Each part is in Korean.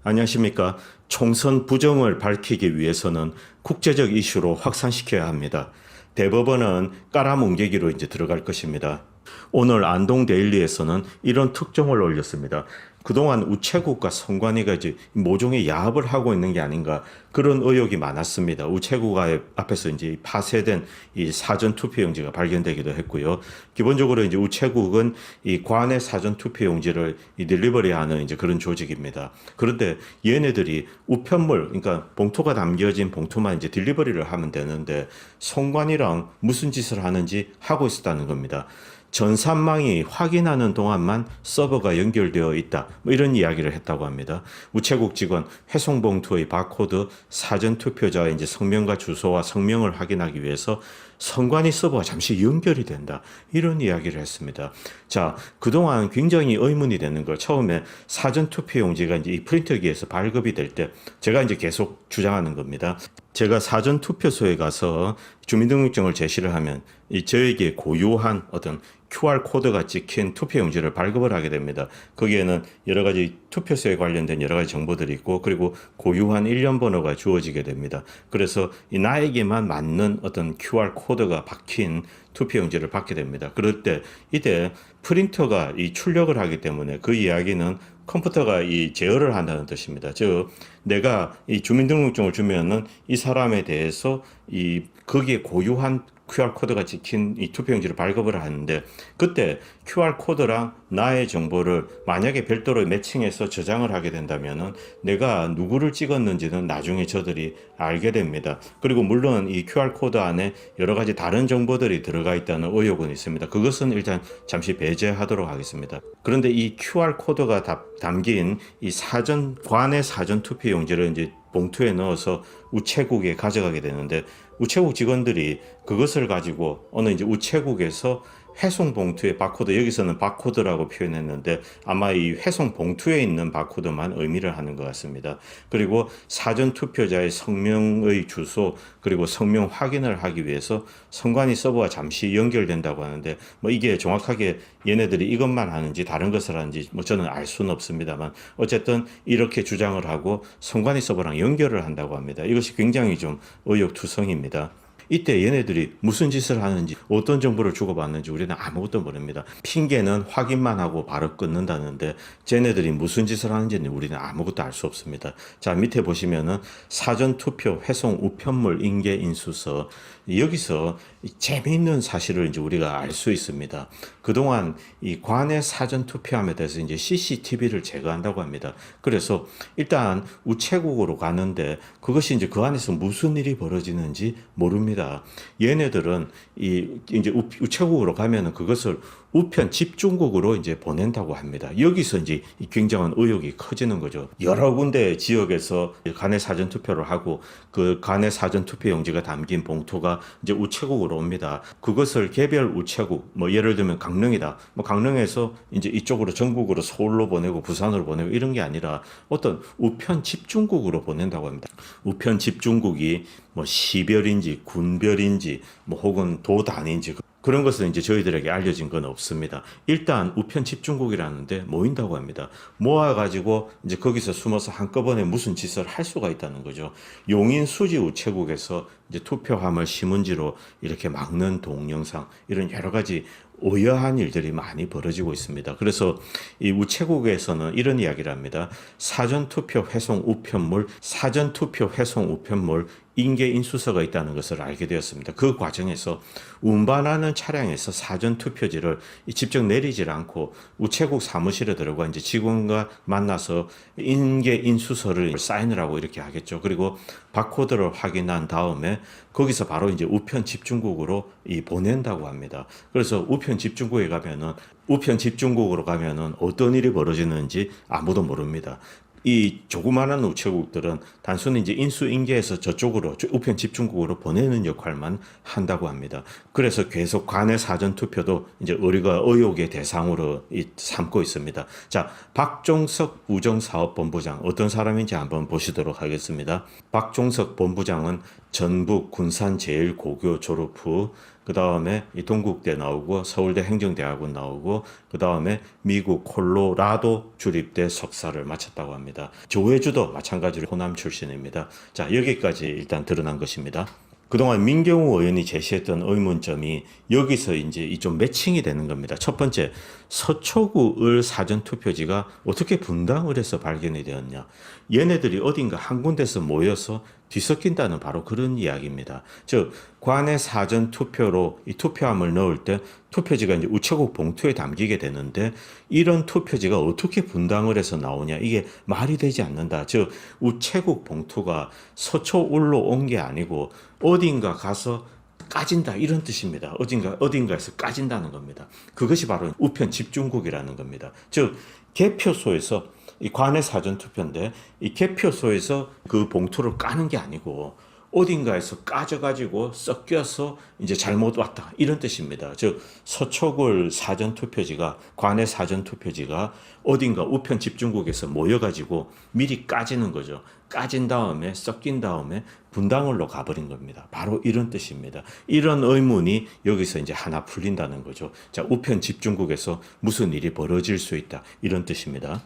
안녕하십니까. 총선 부정을 밝히기 위해서는 국제적 이슈로 확산시켜야 합니다. 대법원은 깔아뭉개기로 이제 들어갈 것입니다. 오늘 안동 데일리에서는 이런 특종을 올렸습니다. 그동안 우체국과 선관위가 이제 모종의 야합을 하고 있는 게 아닌가 그런 의혹이 많았습니다. 우체국 앞에서 이제 파쇄된 이 사전 투표용지가 발견되기도 했고요. 기본적으로 이제 우체국은 이 관내 사전 투표용지를 이 딜리버리하는 이제 그런 조직입니다. 그런데 얘네들이 우편물, 그러니까 봉투가 담겨진 봉투만 이제 딜리버리를 하면 되는데 선관위랑 무슨 짓을 하는지 하고 있었다는 겁니다. 전산망이 확인하는 동안만 서버가 연결되어 있다. 뭐 이런 이야기를 했다고 합니다. 우체국 직원 회송봉투의 바코드 사전 투표자의 이제 성명과 주소와 성명을 확인하기 위해서 선관위 서버가 잠시 연결이 된다. 이런 이야기를 했습니다. 자, 그동안 굉장히 의문이 되는 걸 처음에 사전 투표용지가 이제 이 프린터기에서 발급이 될 때 제가 이제 계속 주장하는 겁니다. 제가 사전 투표소에 가서 주민등록증을 제시를 하면 저에게 고유한 어떤 QR 코드가 찍힌 투표용지를 발급을 하게 됩니다. 거기에는 여러 가지 투표소에 관련된 여러 가지 정보들이 있고 그리고 고유한 일련 번호가 주어지게 됩니다. 그래서 나에게만 맞는 어떤 QR 코드가 박힌 투표용지를 받게 됩니다. 그럴 때 이때 프린터가 이 출력을 하기 때문에 그 이야기는 컴퓨터가 이 제어를 한다는 뜻입니다. 즉 내가 이 주민등록증을 주면은 이 사람에 대해서 이 거기에 고유한 QR코드가 찍힌 이 투표용지를 발급을 하는데 그때 QR코드랑 나의 정보를 만약에 별도로 매칭해서 저장을 하게 된다면은 내가 누구를 찍었는지는 나중에 저들이 알게 됩니다. 그리고 물론 이 QR코드 안에 여러 가지 다른 정보들이 들어가 있다는 의혹은 있습니다. 그것은 일단 잠시 배제하도록 하겠습니다. 그런데 이 QR코드가 담긴 이 관내 사전 투표용지를 이제 봉투에 넣어서 우체국에 가져가게 되는데 우체국 직원들이 그것을 가지고 어느 이제 우체국에서 회송 봉투의 바코드, 여기서는 바코드라고 표현했는데 아마 이 회송 봉투에 있는 바코드만 의미를 하는 것 같습니다. 그리고 사전 투표자의 성명의 주소 그리고 성명 확인을 하기 위해서 선관위 서버가 잠시 연결된다고 하는데 뭐 이게 정확하게 얘네들이 이것만 하는지 다른 것을 하는지 뭐 저는 알 수는 없습니다만 어쨌든 이렇게 주장을 하고 선관위 서버랑 연결을 한다고 합니다. 이것이 굉장히 좀 의욕투성입니다. 이때 얘네들이 무슨 짓을 하는지 어떤 정보를 주고받는지 우리는 아무것도 모릅니다. 핑계는 확인만 하고 바로 끊는다는데 쟤네들이 무슨 짓을 하는지는 우리는 아무것도 알 수 없습니다. 자, 밑에 보시면은 사전투표 회송 우편물 인계 인수서 여기서 재미있는 사실을 이제 우리가 알 수 있습니다. 그동안 이 관내 사전 투표함에 대해서 이제 CCTV를 제거한다고 합니다. 그래서 일단 우체국으로 가는데 그것이 이제 그 안에서 무슨 일이 벌어지는지 모릅니다. 얘네들은 이제 우체국으로 가면은 그것을 우편 집중국으로 이제 보낸다고 합니다. 여기서 이제 굉장한 의혹이 커지는 거죠. 여러 군데 지역에서 관내 사전 투표를 하고 그 관내 사전 투표 용지가 담긴 봉투가 이제 우체국으로 옵니다. 그것을 개별 우체국, 뭐 예를 들면 강릉이다. 뭐 강릉에서 이제 이쪽으로 전국으로 서울로 보내고 부산으로 보내고 이런 게 아니라 어떤 우편 집중국으로 보낸다고 합니다. 우편 집중국이 뭐 시별인지 군별인지 뭐 혹은 도 단위인지 그런 것은 이제 저희들에게 알려진 건 없습니다. 일단 우편 집중국이라는데 모인다고 합니다. 모아가지고 이제 거기서 숨어서 한꺼번에 무슨 짓을 할 수가 있다는 거죠. 용인 수지 우체국에서 이제 투표함을 신문지로 이렇게 막는 동영상 이런 여러 가지 오여한 일들이 많이 벌어지고 있습니다. 그래서 이 우체국에서는 이런 이야기를 합니다. 사전투표 회송 우편물, 사전투표 회송 우편물 인계 인수서가 있다는 것을 알게 되었습니다. 그 과정에서 운반하는 차량에서 사전 투표지를 직접 내리질 않고 우체국 사무실에 들어가 이제 직원과 만나서 인계 인수서를 사인을 하고 이렇게 하겠죠. 그리고 바코드를 확인한 다음에 거기서 바로 이제 우편 집중국으로 보낸다고 합니다. 그래서 우편 집중국으로 가면은 어떤 일이 벌어지는지 아무도 모릅니다. 이 조그마한 우체국들은 단순히 이제 인수인계해서 저쪽으로 우편 집중국으로 보내는 역할만 한다고 합니다. 그래서 계속 관내 사전 투표도 이제 우리가 의혹의 대상으로 삼고 있습니다. 자, 박종석 우정사업본부장 어떤 사람인지 한번 보시도록 하겠습니다. 박종석 본부장은 전북 군산제일고교 졸업 후 그 다음에 이 동국대 나오고 서울대 행정대학원 나오고 그 다음에 미국 콜로라도 주립대 석사를 마쳤다고 합니다. 조회주도 마찬가지로 호남 출신입니다. 자, 여기까지 일단 드러난 것입니다. 그동안 민경우 의원이 제시했던 의문점이 여기서 이제 이 좀 매칭이 되는 겁니다. 첫 번째, 서초구 을 사전투표지가 어떻게 분당을 해서 발견이 되었냐. 얘네들이 어딘가 한 군데서 모여서 뒤섞인다는 바로 그런 이야기입니다. 즉, 관내 사전투표로 이 투표함을 넣을 때 투표지가 이제 우체국 봉투에 담기게 되는데 이런 투표지가 어떻게 분당을 해서 나오냐. 이게 말이 되지 않는다. 즉, 우체국 봉투가 서초울로 온 게 아니고 어딘가 가서 까진다 이런 뜻입니다. 어딘가에서 까진다는 겁니다. 그것이 바로 우편 집중국이라는 겁니다. 즉 개표소에서 이 관내 사전 투표인데 이 개표소에서 그 봉투를 까는 게 아니고 어딘가에서 까져가지고 섞여서 이제 잘못 왔다 이런 뜻입니다. 즉 서초굴 사전투표지가 관내 사전투표지가 어딘가 우편 집중국에서 모여가지고 미리 까지는 거죠. 까진 다음에 섞인 다음에 분당을로 가버린 겁니다. 바로 이런 뜻입니다. 이런 의문이 여기서 이제 하나 풀린다는 거죠. 자, 우편 집중국에서 무슨 일이 벌어질 수 있다 이런 뜻입니다.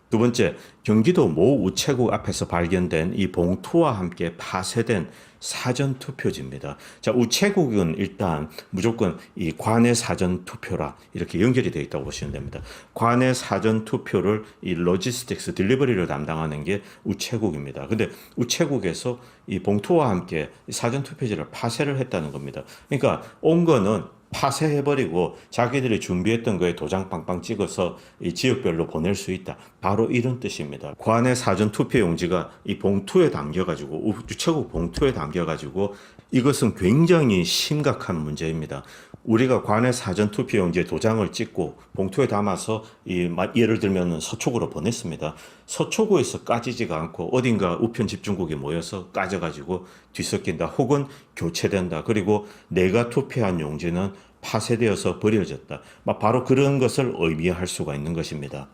두 번째, 경기도 모 우체국 앞에서 발견된 이 봉투와 함께 파쇄된 사전투표지입니다. 자, 우체국은 일단 무조건 이 관내 사전투표라 이렇게 연결이 되어 있다고 보시면 됩니다. 관내 사전투표를 이 로지스틱스 딜리버리를 담당하는 게 우체국입니다. 근데 우체국에서 이 봉투와 함께 사전투표지를 파쇄를 했다는 겁니다. 그러니까 온 거는 파쇄해버리고 자기들이 준비했던 거에 도장 빵빵 찍어서 이 지역별로 보낼 수 있다. 바로 이런 뜻입니다. 관내 사전 투표용지가 이 봉투에 담겨가지고 우체국 봉투에 담겨가지고 이것은 굉장히 심각한 문제입니다. 우리가 관내 사전 투표용지에 도장을 찍고 봉투에 담아서 예를 들면 서초구로 보냈습니다. 서초구에서 까지지가 않고 어딘가 우편 집중국에 모여서 까져가지고 뒤섞인다 혹은 교체된다. 그리고 내가 투표한 용지는 파쇄되어서 버려졌다. 바로 그런 것을 의미할 수가 있는 것입니다.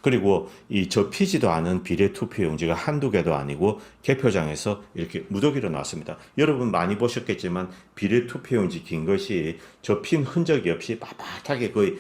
그리고 이 접히지도 않은 비례투표용지가 한두 개도 아니고 개표장에서 이렇게 무더기로 나왔습니다. 여러분 많이 보셨겠지만 비례투표용지 긴 것이 접힌 흔적이 없이 빳빳하게 거의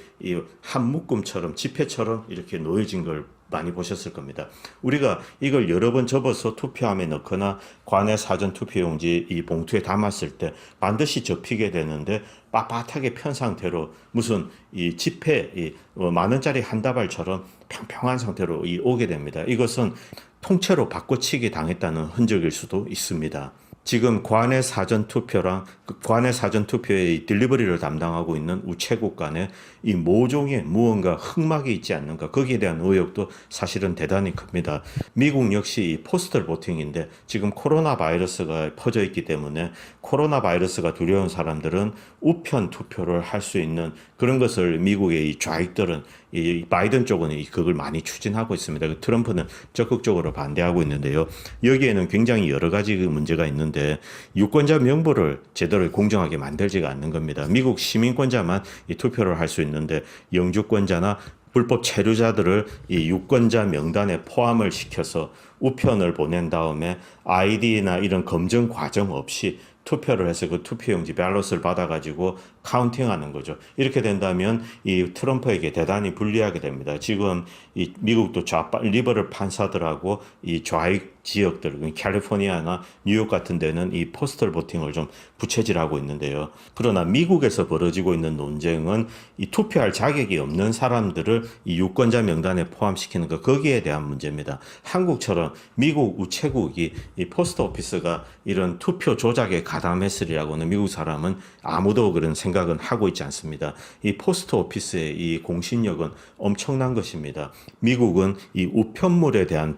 한 묶음처럼 지폐처럼 이렇게 놓여진 걸 많이 보셨을 겁니다. 우리가 이걸 여러 번 접어서 투표함에 넣거나 관내 사전 투표용지 이 봉투에 담았을 때 반드시 접히게 되는데 빳빳하게 편 상태로 무슨 이 지폐 만 원짜리 한 다발처럼 평평한 상태로 오게 됩니다. 이것은 통째로 바꿔치기 당했다는 흔적일 수도 있습니다. 지금 관내 사전투표랑 관내 사전투표의 딜리버리를 담당하고 있는 우체국 간에 이 모종의 무언가 흑막이 있지 않는가 거기에 대한 의혹도 사실은 대단히 큽니다. 미국 역시 이 포스털 보팅인데 지금 코로나 바이러스가 퍼져 있기 때문에 코로나 바이러스가 두려운 사람들은 우편 투표를 할 수 있는 그런 것을 미국의 이 좌익들은 이 바이든 쪽은 그걸 많이 추진하고 있습니다. 트럼프는 적극적으로 반대하고 있는데요. 여기에는 굉장히 여러 가지 문제가 있는데 유권자 명부를 제대로 공정하게 만들지가 않는 겁니다. 미국 시민권자만 이 투표를 할 수 있는데 영주권자나 불법 체류자들을 이 유권자 명단에 포함을 시켜서 우편을 보낸 다음에 아이디나 이런 검증 과정 없이 투표를 해서 그 투표용지 발롯을 받아가지고 카운팅하는 거죠. 이렇게 된다면 이 트럼프에게 대단히 불리하게 됩니다. 지금 이 미국도 리버럴 판사들하고 이 좌익 지역들, 캘리포니아나 뉴욕 같은 데는 이 포스털 보팅을 좀 부채질하고 있는데요. 그러나 미국에서 벌어지고 있는 논쟁은 이 투표할 자격이 없는 사람들을 이 유권자 명단에 포함시키는 것, 거기에 대한 문제입니다. 한국처럼 미국 우체국이 이 포스트 오피스가 이런 투표 조작에 가담했으리라고는 미국 사람은 아무도 그런 생각은 하고 있지 않습니다. 이 포스트 오피스의 이 공신력은 엄청난 것입니다. 미국은 이 우편물에 대한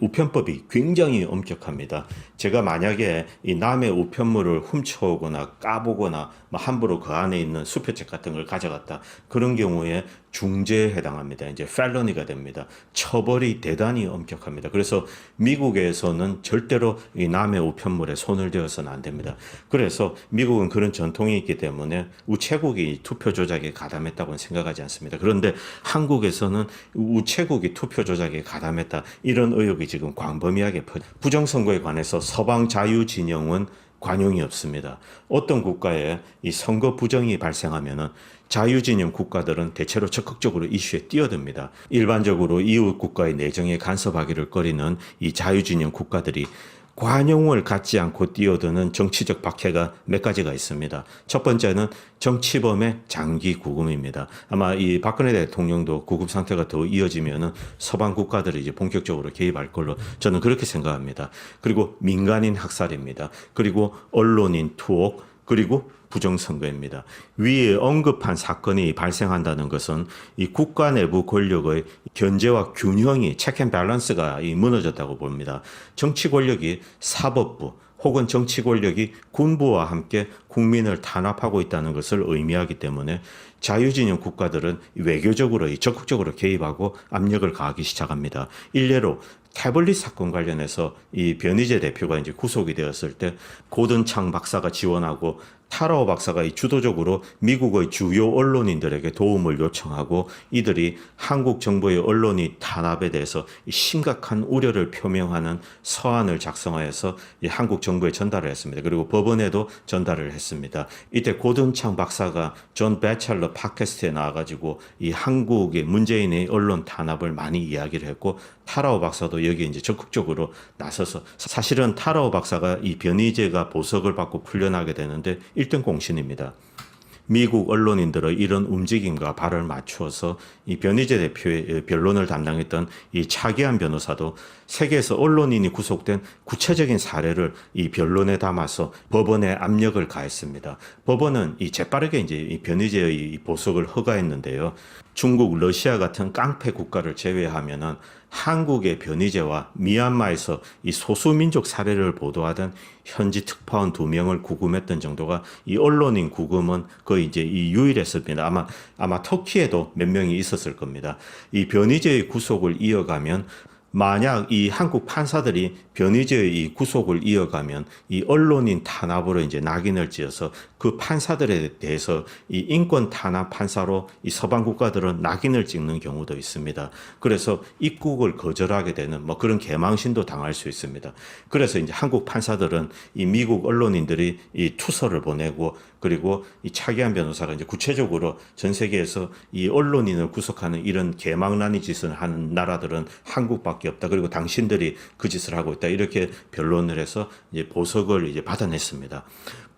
우편법이 굉장히 엄격합니다. 제가 만약에 이 남의 우편물을 훔쳐오거나 까보거나 함부로 그 안에 있는 수표책 같은 걸 가져갔다. 그런 경우에 중죄에 해당합니다. 이제 펠러니가 됩니다. 처벌이 대단히 엄격합니다. 그래서 미국에서는 절대로 이 남의 우편물에 손을 대어서는 안 됩니다. 그래서 미국은 그런 전통이 있기 때문에 우체국이 투표 조작에 가담했다고는 생각하지 않습니다. 그런데 한국에서는 우체국이 투표 조작에 가담했다. 이런 의혹이 지금 광범위하게 부정선거에 관해서 서방 자유진영은 관용이 없습니다. 어떤 국가에 이 선거 부정이 발생하면은 자유진영 국가들은 대체로 적극적으로 이슈에 뛰어듭니다. 일반적으로 이웃 국가의 내정에 간섭하기를 꺼리는 이 자유진영 국가들이 관용을 갖지 않고 뛰어드는 정치적 박해가 몇 가지가 있습니다. 첫 번째는 정치범의 장기 구금입니다. 아마 이 박근혜 대통령도 구금 상태가 더 이어지면은 서방 국가들이 이제 본격적으로 개입할 걸로 저는 그렇게 생각합니다. 그리고 민간인 학살입니다. 그리고 언론인 투옥, 그리고 부정선거입니다. 위에 언급한 사건이 발생한다는 것은 이 국가 내부 권력의 견제와 균형이 체크 앤 밸런스가 무너졌다고 봅니다. 정치 권력이 사법부 혹은 정치 권력이 군부와 함께 국민을 탄압하고 있다는 것을 의미하기 때문에 자유진영 국가들은 외교적으로 적극적으로 개입하고 압력을 가하기 시작합니다. 일례로 태블릿 사건 관련해서 이 변희재 대표가 이제 구속이 되었을 때 고든창 박사가 지원하고 타라오 박사가 주도적으로 미국의 주요 언론인들에게 도움을 요청하고 이들이 한국 정부의 언론이 탄압에 대해서 심각한 우려를 표명하는 서한을 작성하여서 한국 정부에 전달을 했습니다. 그리고 법원에도 전달을 했습니다. 이때 고든창 박사가 존 배첼러 팟캐스트에 나와가지고 이 한국의 문재인의 언론 탄압을 많이 이야기를 했고 타라오 박사도 여기에 이제 적극적으로 나서서 사실은 타라오 박사가 이 변희재가 보석을 받고 풀려나게 되는데 1등 공신입니다. 미국 언론인들의 이런 움직임과 발을 맞추어서 이 변희재 대표의 변론을 담당했던 이 차기한 변호사도 세계에서 언론인이 구속된 구체적인 사례를 이 변론에 담아서 법원에 압력을 가했습니다. 법원은 이 재빠르게 이제 이 변희재의 보석을 허가했는데요. 중국, 러시아 같은 깡패 국가를 제외하면은 한국의 변희재와 미얀마에서 이 소수민족 사례를 보도하던 현지 특파원 2명을 구금했던 정도가 이 언론인 구금은 거의 이제 이 유일했습니다. 아마 터키에도 몇 명이 있었을 겁니다. 이 변희재의 구속을 이어가면 만약 이 한국 판사들이 변희재의 이 구속을 이어가면 이 언론인 탄압으로 이제 낙인을 지어서 그 판사들에 대해서 이 인권 탄압 판사로 이 서방 국가들은 낙인을 찍는 경우도 있습니다. 그래서 입국을 거절하게 되는 뭐 그런 개망신도 당할 수 있습니다. 그래서 이제 한국 판사들은 이 미국 언론인들이 이 투서를 보내고 그리고 이 차기한 변호사가 이제 구체적으로 전 세계에서 이 언론인을 구속하는 이런 개망나니 짓을 하는 나라들은 한국밖에 없다. 그리고 당신들이 그 짓을 하고 있다. 이렇게 변론을 해서 이제 보석을 이제 받아냈습니다.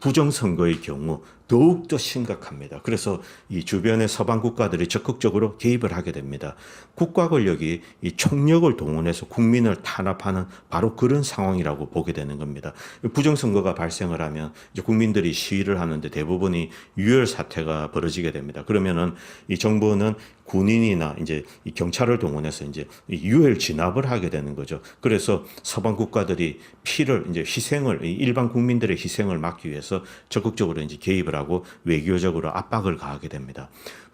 부정선거의 경우 더욱더 심각합니다. 그래서 이 주변의 서방 국가들이 적극적으로 개입을 하게 됩니다. 국가 권력이 이 총력을 동원해서 국민을 탄압하는 바로 그런 상황이라고 보게 되는 겁니다. 부정선거가 발생을 하면 이제 국민들이 시위를 하는데 대부분이 유혈 사태가 벌어지게 됩니다. 그러면은 이 정부는 군인이나 이제 이 경찰을 동원해서 이제 유혈 진압을 하게 되는 거죠. 그래서 서방 국가들이 피를 이제 희생을 일반 국민들의 희생을 막기 위해서 적극적으로 이제 개입을 하고 외교적으로 압박을 가하게 됩니다.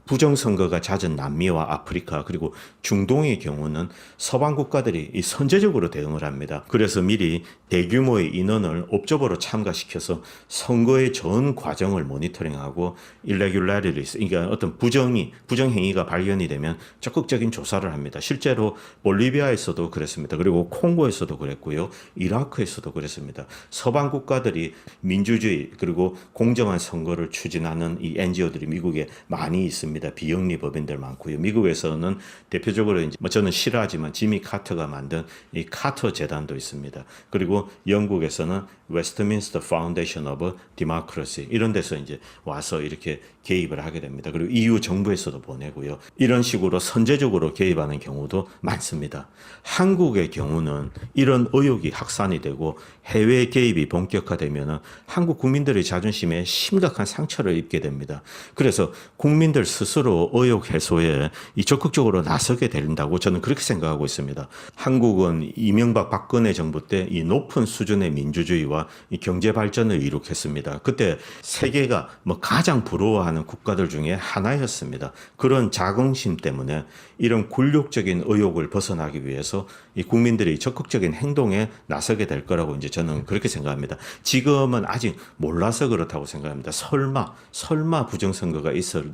부정선거가 잦은 남미와 아프리카 그리고 중동의 경우는 서방 국가들이 이 선제적으로 대응을 합니다. 그래서 미리 대규모의 인원을 옵저버로 참가시켜서 선거의 전 과정을 모니터링하고 irregularities, 그러니까 어떤 부정행위가 발견이 되면 적극적인 조사를 합니다. 실제로 볼리비아에서도 그랬습니다. 그리고 콩고에서도 그랬고요. 이라크에서도 그랬습니다. 서방 국가들이 민주주의 그리고 공정한 선거를 추진하는 이 NGO들이 미국에 많이 있습니다. 비영리 법인들 많고요. 미국에서는 대표적으로 이제 뭐 저는 싫어하지만 지미 카터가 만든 이 카터 재단도 있습니다. 그리고 영국에서는 웨스트민스터 파운데이션 오브 디모크러시 이런 데서 이제 와서 이렇게 개입을 하게 됩니다. 그리고 EU 정부에서도 보내고요. 이런 식으로 선제적으로 개입하는 경우도 많습니다. 한국의 경우는 이런 의혹이 확산이 되고 해외 개입이 본격화되면 한국 국민들의 자존심에 심각한 상처를 입게 됩니다. 그래서 국민들 스스로 의혹 해소에 적극적으로 나서게 된다고 저는 그렇게 생각하고 있습니다. 한국은 이명박 박근혜 정부 때 이 높은 수준의 민주주의와 이 경제 발전을 이룩했습니다. 그때 세계가 뭐 가장 부러워하는 국가들 중에 하나였습니다. 그런 자긍심 때문에 이런 굴욕적인 의혹을 벗어나기 위해서 이 국민들이 적극적인 행동에 나서게 될 거라고 이제 저는 그렇게 생각합니다. 지금은 아직 몰라서 그렇다고 생각합니다. 설마 부정선거가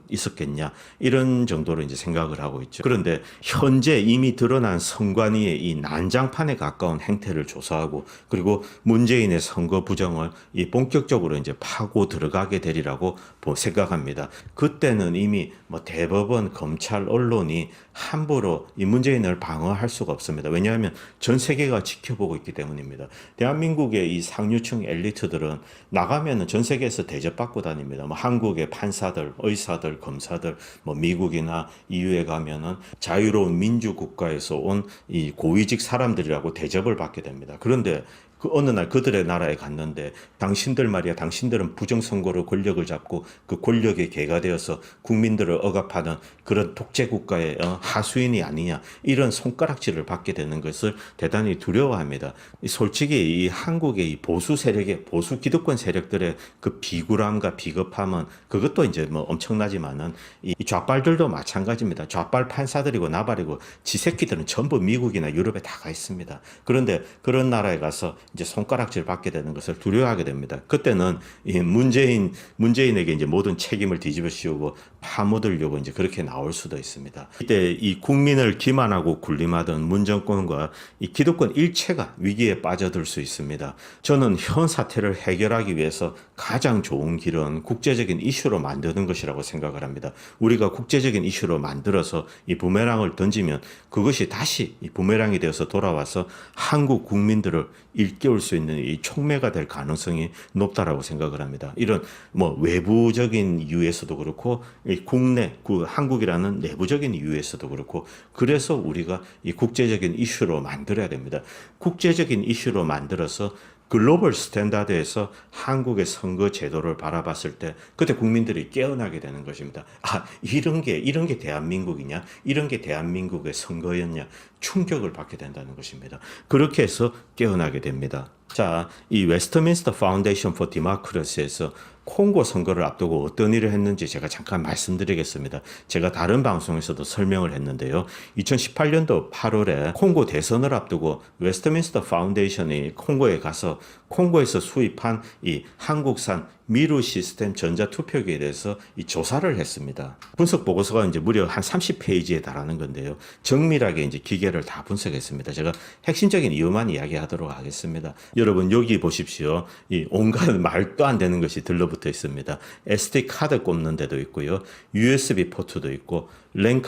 있었겠냐? 않냐 이런 정도로 이제 생각을 하고 있죠. 그런데 현재 이미 드러난 선관위의 이 난장판에 가까운 행태를 조사하고 그리고 문재인의 선거 부정을 이 본격적으로 이제 파고 들어가게 되리라고 생각합니다. 그때는 이미 뭐 대법원, 검찰, 언론이 함부로 이 문재인을 방어할 수가 없습니다. 왜냐하면 전 세계가 지켜보고 있기 때문입니다. 대한민국의 이 상류층 엘리트들은 나가면은 전 세계에서 대접받고 다닙니다. 뭐 한국의 판사들, 의사들, 검사들, 뭐 미국이나 EU에 가면은 자유로운 민주국가에서 온 이 고위직 사람들이라고 대접을 받게 됩니다. 그런데 그 어느 날 그들의 나라에 갔는데 당신들 말이야, 당신들은 부정선거로 권력을 잡고 그 권력의 개가 되어서 국민들을 억압하는 그런 독재국가의 하수인이 아니냐 이런 손가락질을 받게 되는 것을 대단히 두려워합니다. 솔직히 이 한국의 이 보수 세력의 보수 기득권 세력들의 그 비굴함과 비겁함은 그것도 이제 뭐 엄청나지만은 이 좌빨들도 마찬가지입니다. 좌빨 판사들이고 나발이고 지 새끼들은 전부 미국이나 유럽에 다 가 있습니다. 그런데 그런 나라에 가서 이제 손가락질 받게 되는 것을 두려워하게 됩니다. 그때는 이 문재인에게 이제 모든 책임을 뒤집어 씌우고 파묻으려고 이제 그렇게 나올 수도 있습니다. 이때 이 국민을 기만하고 군림하던 문정권과 이 기득권 일체가 위기에 빠져들 수 있습니다. 저는 현 사태를 해결하기 위해서 가장 좋은 길은 국제적인 이슈로 만드는 것이라고 생각을 합니다. 우리가 국제적인 이슈로 만들어서 이 부메랑을 던지면 그것이 다시 이 부메랑이 되어서 돌아와서 한국 국민들을 일깨울 수 있는 이 촉매가 될 가능성이 높다라고 생각을 합니다. 이런 뭐 외부적인 이유에서도 그렇고 국내 한국이라는 내부적인 이유에서도 그렇고 그래서 우리가 이 국제적인 이슈로 만들어야 됩니다. 국제적인 이슈로 만들어서 글로벌 스탠다드에서 한국의 선거 제도를 바라봤을 때 그때 국민들이 깨어나게 되는 것입니다. 아, 이런 게 대한민국이냐? 이런 게 대한민국의 선거였냐? 충격을 받게 된다는 것입니다. 그렇게 해서 깨어나게 됩니다. 자, 이 웨스트민스터 파운데이션 포 디모크라시에서 콩고 선거를 앞두고 어떤 일을 했는지 제가 잠깐 말씀드리겠습니다. 제가 다른 방송에서도 설명을 했는데요. 2018년도 8월에 콩고 대선을 앞두고 웨스트민스터 파운데이션이 콩고에 가서 콩고에서 수입한 이 한국산 미루 시스템 전자투표기에 대해서 이 조사를 했습니다. 분석 보고서가 이제 무려 한 30페이지에 달하는 건데요. 정밀하게 이제 기계를 다 분석했습니다. 제가 핵심적인 이유만 이야기하도록 하겠습니다. 여러분 여기 보십시오. 이 온갖 말도 안 되는 것이 들러붙어 있습니다. SD 카드 꼽는 데도 있고요. USB 포트도 있고 랜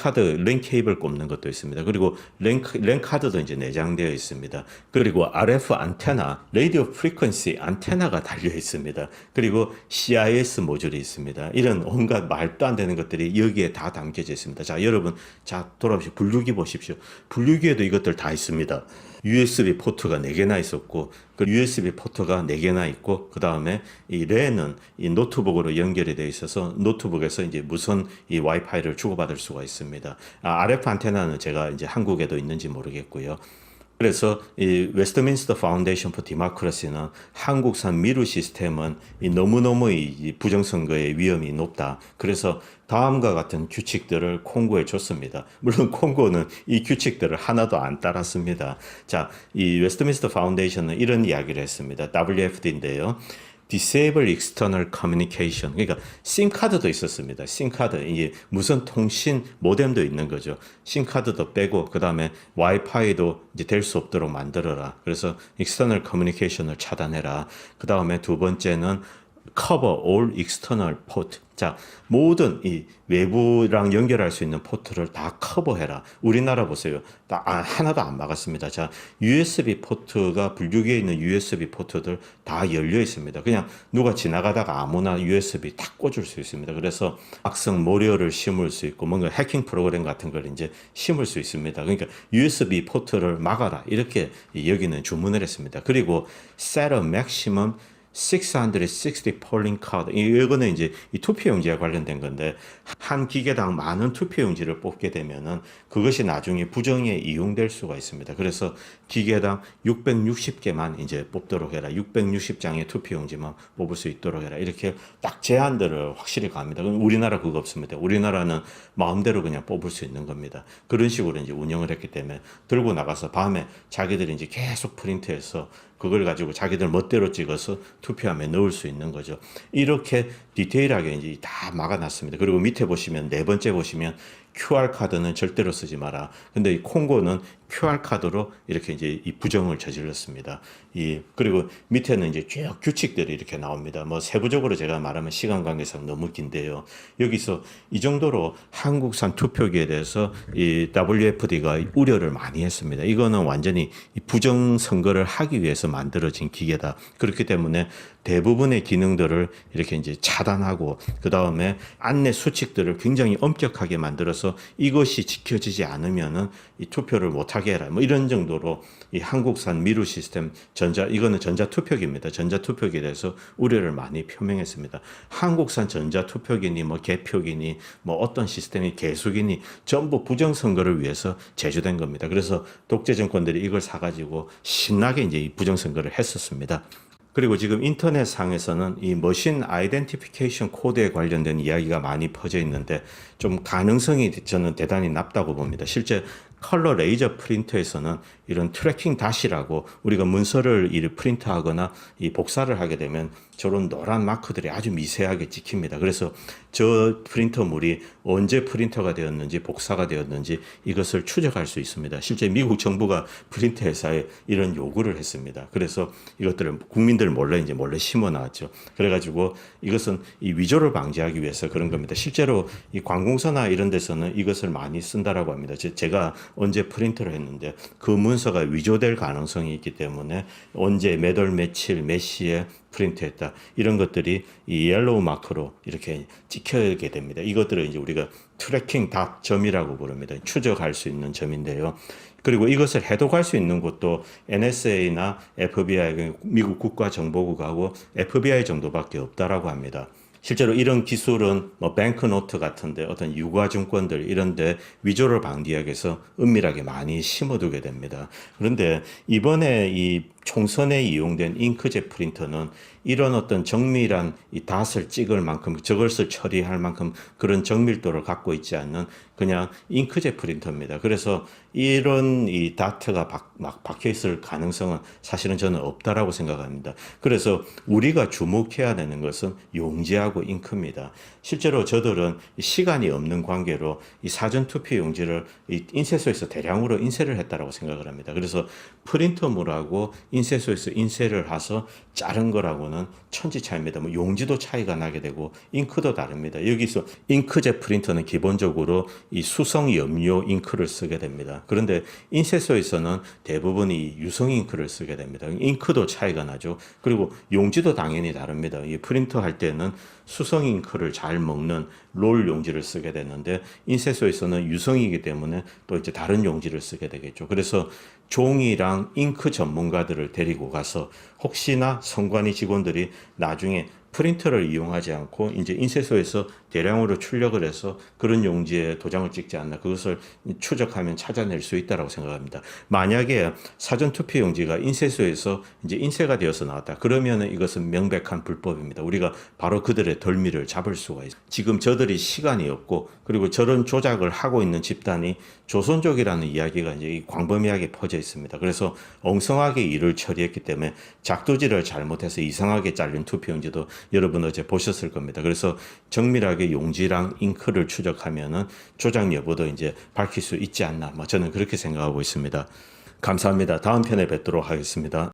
케이블 꼽는 것도 있습니다. 그리고 랜 카드도 이제 내장되어 있습니다. 그리고 RF 안테나, 라디오 프리퀀시 안테나가 달려 있습니다. 그리고 CIS 모듈이 있습니다. 이런 온갖 말도 안 되는 것들이 여기에 다 담겨져 있습니다. 자, 여러분, 돌아오십시오. 분류기 보십시오. 분류기에도 이것들 다 있습니다. USB 포트가 4개나 있었고, 그 USB 포트가 4개나 있고, 그 다음에 이 랜은 이 노트북으로 연결이 되어 있어서 노트북에서 이제 무선 이 와이파이를 주고받을 수가 있습니다. RF 안테나는 제가 이제 한국에도 있는지 모르겠고요. 그래서 이 웨스트민스터 파운데이션 포 디모크라시는 한국산 미루 시스템은 너무너무 이 부정선거의 위험이 높다. 그래서 다음과 같은 규칙들을 콩고에 줬습니다. 물론 콩고는 이 규칙들을 하나도 안 따랐습니다. 자, 이 웨스트민스터 파운데이션은 이런 이야기를 했습니다. WFD인데요. Disable External Communication. 그러니까 심카드도 있었습니다. 심카드, 이게 무선 통신 모뎀도 있는 거죠. 심카드도 빼고 그 다음에 와이파이도 이제 될 수 없도록 만들어라. 그래서 External Communication을 차단해라. 그 다음에 두 번째는 Cover all external port. 자, 모든 이 외부랑 연결할 수 있는 포트를 다 커버해라. 우리나라 보세요. 하나도 안 막았습니다. 자, USB 포트가 분류기에 있는 USB 포트들 다 열려 있습니다. 그냥 누가 지나가다가 아무나 USB 딱 꽂을 수 있습니다. 그래서 악성 모듈을 심을 수 있고 뭔가 해킹 프로그램 같은 걸 이제 심을 수 있습니다. 그러니까 USB 포트를 막아라. 이렇게 여기는 주문을 했습니다. 그리고 set a maximum 660 polling card. 이거는 이제 이 투표용지와 관련된 건데 한 기계당 많은 투표용지를 뽑게 되면은 그것이 나중에 부정에 이용될 수가 있습니다. 그래서 기계당 660개만 이제 뽑도록 해라. 660장의 투표용지만 뽑을 수 있도록 해라. 이렇게 딱 제한들을 확실히 갑니다. 우리나라 그거 없습니다. 우리나라는 마음대로 그냥 뽑을 수 있는 겁니다. 그런 식으로 이제 운영을 했기 때문에 들고 나가서 밤에 자기들이 이제 계속 프린트해서 그걸 가지고 자기들 멋대로 찍어서 투표함에 넣을 수 있는 거죠. 이렇게 디테일하게 이제 다 막아놨습니다. 그리고 밑에 보시면 네 번째 보시면 QR카드는 절대로 쓰지 마라. 근데 이 콩고는 QR카드로 이렇게 이제 이 부정을 저질렀습니다. 그리고 밑에는 이제 쭉 규칙들이 이렇게 나옵니다. 뭐 세부적으로 제가 말하면 시간 관계상 너무 긴데요. 여기서 이 정도로 한국산 투표기에 대해서 이 WFD가 우려를 많이 했습니다. 이거는 완전히 부정 선거를 하기 위해서 만들어진 기계다. 그렇기 때문에 대부분의 기능들을 이렇게 이제 차단하고 그 다음에 안내 수칙들을 굉장히 엄격하게 만들어서 이것이 지켜지지 않으면은 이 투표를 못하게 해라. 뭐 이런 정도로 이 한국산 미루 시스템 이거는 전자투표기입니다. 전자투표기에 대해서 우려를 많이 표명했습니다. 한국산 전자투표기니 뭐 개표기니 뭐 어떤 시스템이 개수기니 전부 부정선거를 위해서 제조된 겁니다. 그래서 독재 정권들이 이걸 사가지고 신나게 이제 이 부정선거를 했었습니다. 그리고 지금 인터넷 상에서는 이 머신 아이덴티피케이션 코드에 관련된 이야기가 많이 퍼져 있는데 좀 가능성이 저는 대단히 낮다고 봅니다. 실제 컬러 레이저 프린터에서는 이런 트래킹 닷이라고 우리가 문서를 프린트하거나 이 복사를 하게 되면 저런 노란 마크들이 아주 미세하게 찍힙니다. 그래서 저 프린터물이 언제 프린터가 되었는지 복사가 되었는지 이것을 추적할 수 있습니다. 실제 미국 정부가 프린터 회사에 이런 요구를 했습니다. 그래서 이것들을 국민들 몰래 심어 놨죠. 그래가지고 이것은 이 위조를 방지하기 위해서 그런 겁니다. 실제로 이 관공서나 이런 데서는 이것을 많이 쓴다라고 합니다. 제가 언제 프린터를 했는데 그 문서가 위조될 가능성이 있기 때문에 언제 몇 월 며칠 몇 시에 프린트했다 이런 것들이 이 옐로우 마크로 이렇게 찍히게 됩니다. 이것들을 이제 우리가 트래킹 닷점이라고 부릅니다. 추적할 수 있는 점인데요. 그리고 이것을 해독할 수 있는 곳도 NSA나 FBI, 미국 국가정보국하고 FBI 정도밖에 없다라고 합니다. 실제로 이런 기술은 뭐 뱅크노트 같은데 어떤 유가증권들 이런데 위조를 방지하기 위해서 은밀하게 많이 심어두게 됩니다. 그런데 이번에 이 총선에 이용된 잉크젯 프린터는 이런 어떤 정밀한 이 닷을 찍을 만큼 저것을 처리할 만큼 그런 정밀도를 갖고 있지 않는 그냥 잉크젯 프린터입니다. 그래서 이런 이 다트가 막 박혀 있을 가능성은 사실은 저는 없다라고 생각합니다. 그래서 우리가 주목해야 되는 것은 용지하고 잉크입니다. 실제로 저들은 시간이 없는 관계로 이 사전 투표 용지를 이 인쇄소에서 대량으로 인쇄를 했다라고 생각을 합니다. 그래서 프린터물하고 인쇄소에서 인쇄를 해서 자른 거라고는 천지 차이입니다. 뭐 용지도 차이가 나게 되고 잉크도 다릅니다. 여기서 잉크젯 프린터는 기본적으로 이 수성 염료 잉크를 쓰게 됩니다. 그런데 인쇄소에서는 대부분이 유성 잉크를 쓰게 됩니다. 잉크도 차이가 나죠. 그리고 용지도 당연히 다릅니다. 이 프린터 할 때는 수성 잉크를 잘 먹는 롤 용지를 쓰게 되는데 인쇄소에서는 유성이기 때문에 또 이제 다른 용지를 쓰게 되겠죠. 그래서 종이랑 잉크 전문가들을 데리고 가서 혹시나 선관위 직원들이 나중에 프린터를 이용하지 않고 이제 인쇄소에서 대량으로 출력을 해서 그런 용지에 도장을 찍지 않나 그것을 추적하면 찾아낼 수 있다라고 생각합니다. 만약에 사전 투표 용지가 인쇄소에서 이제 인쇄가 되어서 나왔다. 그러면은 이것은 명백한 불법입니다. 우리가 바로 그들의 덜미를 잡을 수가 있어요. 지금 저들이 시간이 없고 그리고 저런 조작을 하고 있는 집단이 조선족이라는 이야기가 이제 광범위하게 퍼져 있습니다. 그래서 엉성하게 일을 처리했기 때문에 작두지를 잘못해서 이상하게 잘린 투표 용지도 여러분 어제 보셨을 겁니다. 그래서 정밀하게 용지랑 잉크를 추적하면은 조작 여부도 이제 밝힐 수 있지 않나. 저는 그렇게 생각하고 있습니다. 감사합니다. 다음 편에 뵙도록 하겠습니다.